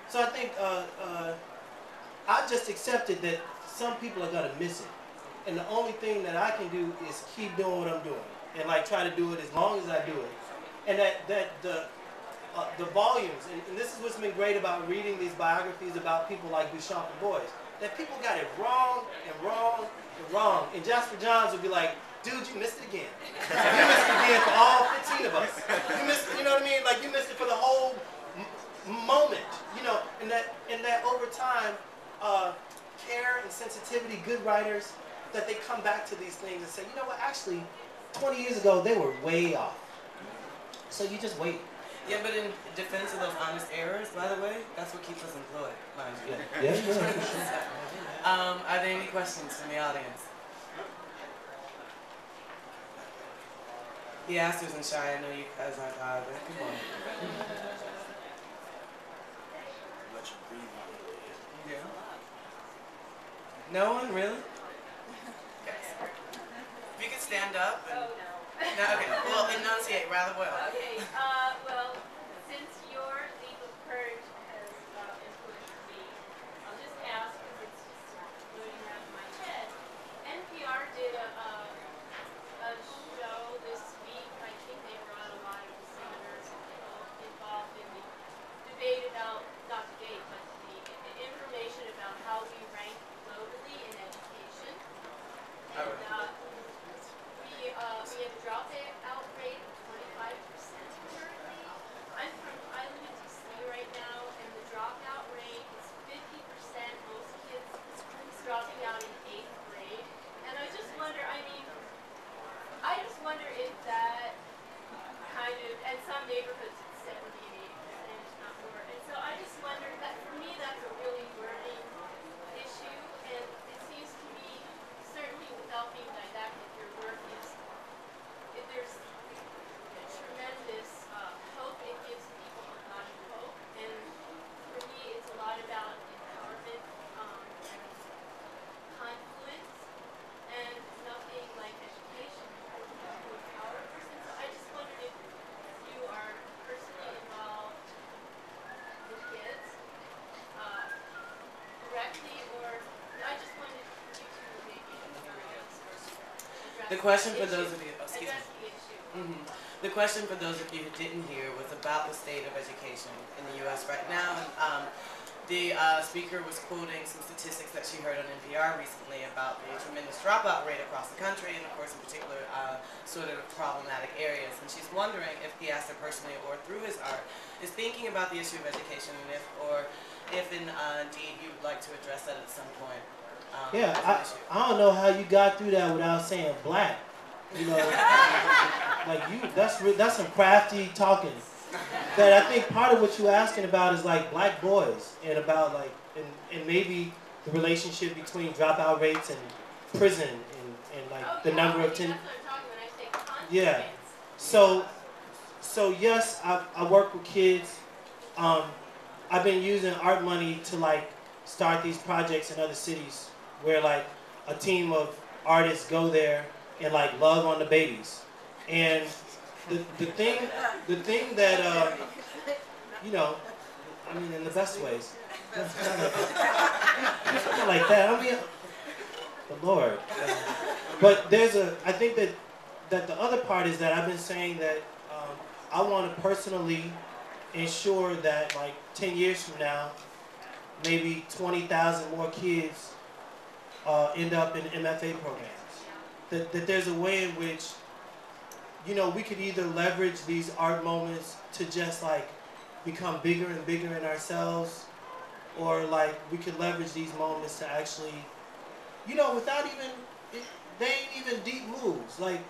So I think I just accepted that some people are gonna miss it, and the only thing that I can do is keep doing what I'm doing, and like try to do it as long as I do it, and that the volumes, and this is what's been great about reading these biographies about people like Duchamp and Boyce, that people got it wrong and wrong and wrong, and Jasper Johns would be like, dude, you missed it again. You missed it again for all 15 of us. You missed, you know what I mean? Like you missed it for the whole moment, you know, and that over time, care and sensitivity, good writers, that they come back to these things and say, you know what, actually, 20 years ago, they were way off. So you just wait. Yeah, but in defense of those honest errors, by the way, that's what keeps us employed, mind you. Yeah. Are there any questions from the audience? Theaster's and shy, I know you guys aren't either. Come on. Yeah. No one, really? Yes. If you could stand up and... No, okay. Well, enunciate rather well. Okay. Well, since your legal purge has influenced me, I'll just ask because it's just floating around in my head. NPR did a show this week. I think they brought a lot of the senators and people involved in the debate about Dr. Gates, but the information about how we rank globally in education. And we have a dropout rate of 25% currently. I live in DC right now, and the dropout rate is 50%. Most kids dropping out in 8th grade. And I just wonder, if that kind of, and some neighborhoods it's 70 and 80%, if not more. And so I just wonder that for me that's a really worrying issue, and it seems to me, certainly without being didactic, your work is, if there's a tremendous hope, it gives people a lot of hope, and for me it's a lot about empowerment, confluence, and nothing like education to empower a person. So I just wondered if you are personally involved with kids directly, or I just wanted you to maybe address The question for those of you... excuse address me. the issue. The question for those of you who didn't hear was about the state of education in the U.S. right now. The speaker was quoting some statistics that she heard on NPR recently about the tremendous dropout rate across the country, and of course in particular sort of problematic areas. And she's wondering if Theaster personally or through his art is thinking about the issue of education, and if indeed you would like to address that at some point. Yeah, I don't know how you got through that without saying black. You know, like that's some crafty talking. That I think part of what you're asking about is like black boys, and about like and maybe the relationship between dropout rates and prison and like the number of 10. That's what I'm talking when I say confidence. Yeah. So yes, I work with kids. I've been using art money to like start these projects in other cities where like a team of artists go there and like love on the babies. And the thing that you know, I mean in the best ways. It's not like that. I mean, the Lord. But I think that the other part is that I've been saying that I want to personally ensure that like 10 years from now, maybe 20,000 more kids end up in MFA programs. That there's a way in which, you know, we could either leverage these art moments to just like become bigger and bigger in ourselves, or like we could leverage these moments to actually, you know, without even, they ain't even deep moves. Like,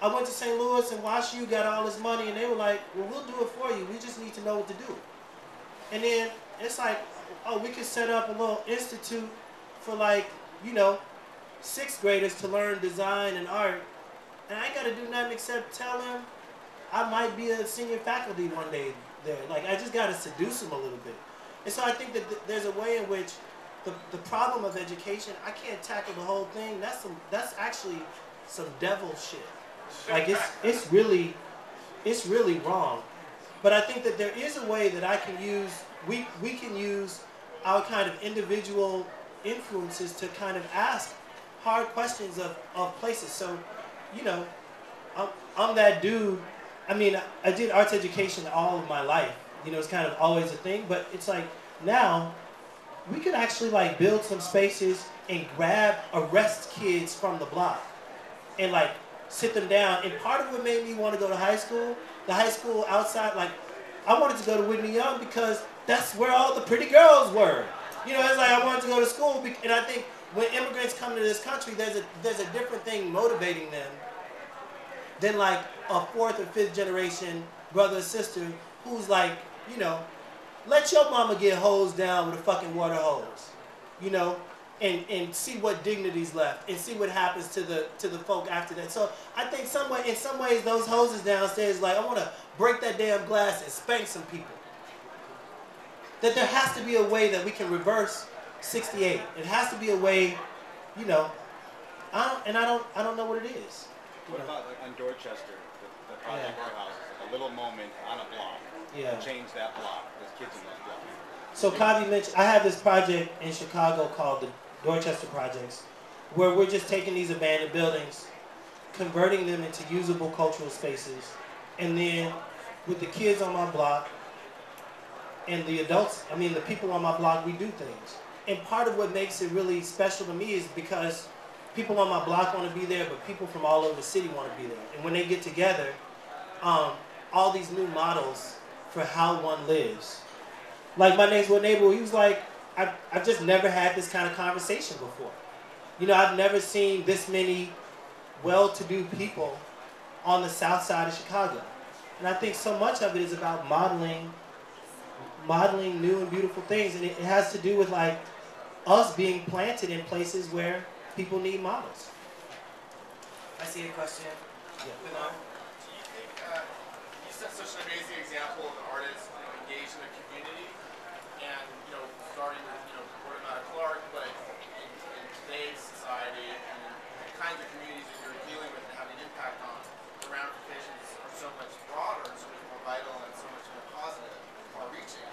I went to St. Louis and WashU got all this money and they were like, well, we'll do it for you. We just need to know what to do. And then it's like, oh, we could set up a little institute for like, you know, 6th graders to learn design and art. And I ain't got to do nothing except tell them I might be a senior faculty one day there. Like, I just got to seduce them a little bit. And so I think that there's a way in which the problem of education, I can't tackle the whole thing. That's actually some devil shit. Like, it's really wrong. But I think that there is a way that I can use, we can use our kind of individual influences to kind of ask hard questions of places. So, you know, I'm that dude. I mean, I did arts education all of my life. You know, it's kind of always a thing, but it's like now we could actually like build some spaces and arrest kids from the block and like sit them down. And part of what made me want to go to high school, the high school outside, like I wanted to go to Whitney Young because that's where all the pretty girls were. You know, it's like I wanted to go to school, and I think when immigrants come to this country, there's a different thing motivating them than like a fourth or fifth generation brother or sister who's like, you know, let your mama get hosed down with a fucking water hose, you know, and see what dignity's left and see what happens to the folk after that. So I think in some ways those hoses downstairs, like I want to break that damn glass and spank some people. That there has to be a way that we can reverse 68. It has to be a way, you know. I don't know what it is. What about like on Dorchester, the Project Warehouse, a little moment on a block? Yeah. Change that block. There's kids in those blocks. So Kavi mentioned, I have this project in Chicago called the Dorchester Projects, where we're just taking these abandoned buildings, converting them into usable cultural spaces, and then with the kids on my block and the adults, I mean the people on my block, we do things. And part of what makes it really special to me is because people on my block want to be there, but people from all over the city want to be there. And when they get together, all these new models for how one lives. Like my next door neighbor, he was like, I've just never had this kind of conversation before. You know, I've never seen this many well-to-do people on the south side of Chicago. And I think so much of it is about modeling new and beautiful things. And it has to do with like us being planted in places where people need models. I see the question. Yeah. Bernard? Do you think you set such an amazing example of an artist, you know, engaged in a community, and you know, starting with Gordon Clark, but in today's society and the kinds of communities that you're dealing with and having an impact on, the ramifications are so much broader and so much more vital and so much more positive, far-reaching.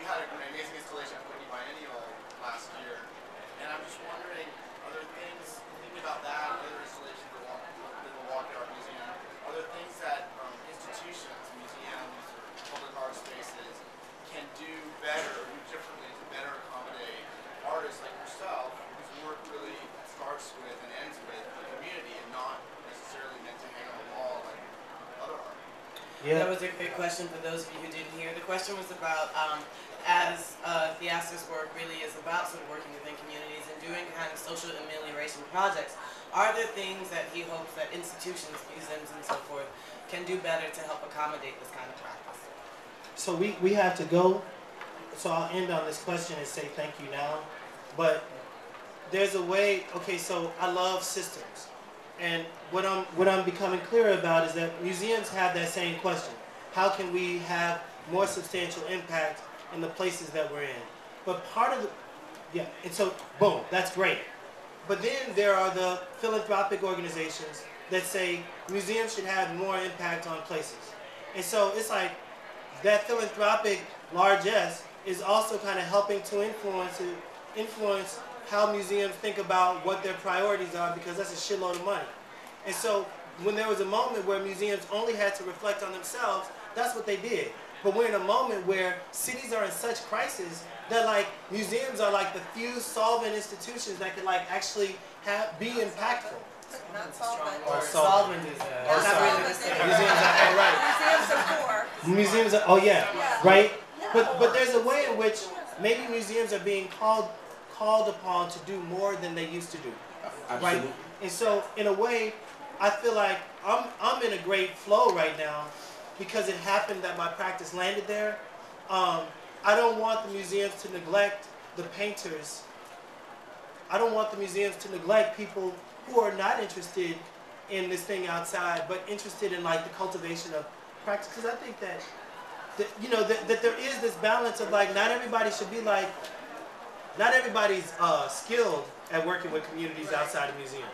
You had an amazing installation at Whitney Biennial last year, and I'm just wondering, are there things, thinking about that, other installations at the Milwaukee Art Museum, are there things that institutions, museums, or public art spaces can do better or do differently to better accommodate artists like yourself, whose work really starts with and ends with the community and not necessarily meant to hang on the wall like other art? Yeah. That was a great question for those of you who didn't hear. The question was about, as Theaster's work really is about sort of working within communities and doing kind of social amelioration projects, are there things that he hopes that institutions, museums, and so forth can do better to help accommodate this kind of practice? So we have to go. So I'll end on this question and say thank you now. But there's a way. Okay, so I love systems, and what I'm becoming clear about is that museums have that same question: how can we have more substantial impact in the places that we're in? But part of the and so boom, that's great. But then there are the philanthropic organizations that say museums should have more impact on places, and so it's like that philanthropic largesse is also kind of helping to influence how museums think about what their priorities are, because that's a shitload of money. And so when there was a moment where museums only had to reflect on themselves, that's what they did. But we're in a moment where cities are in such crisis that like museums are like the few solvent institutions that can like actually be impactful. Not solvent. Or solvent. solvent is Or not solvent. really the same. Museums are right. Museums are poor. Museums are, oh yeah, right? But there's a way in which maybe museums are being called upon to do more than they used to do. Right? And so in a way, I feel like I'm in a great flow right now because it happened that my practice landed there. I don't want the museums to neglect the painters. I don't want the museums to neglect people who are not interested in this thing outside, but interested in like the cultivation of practice. Because I think that there is this balance of like not everybody should be like, not everybody's skilled at working with communities outside of museums.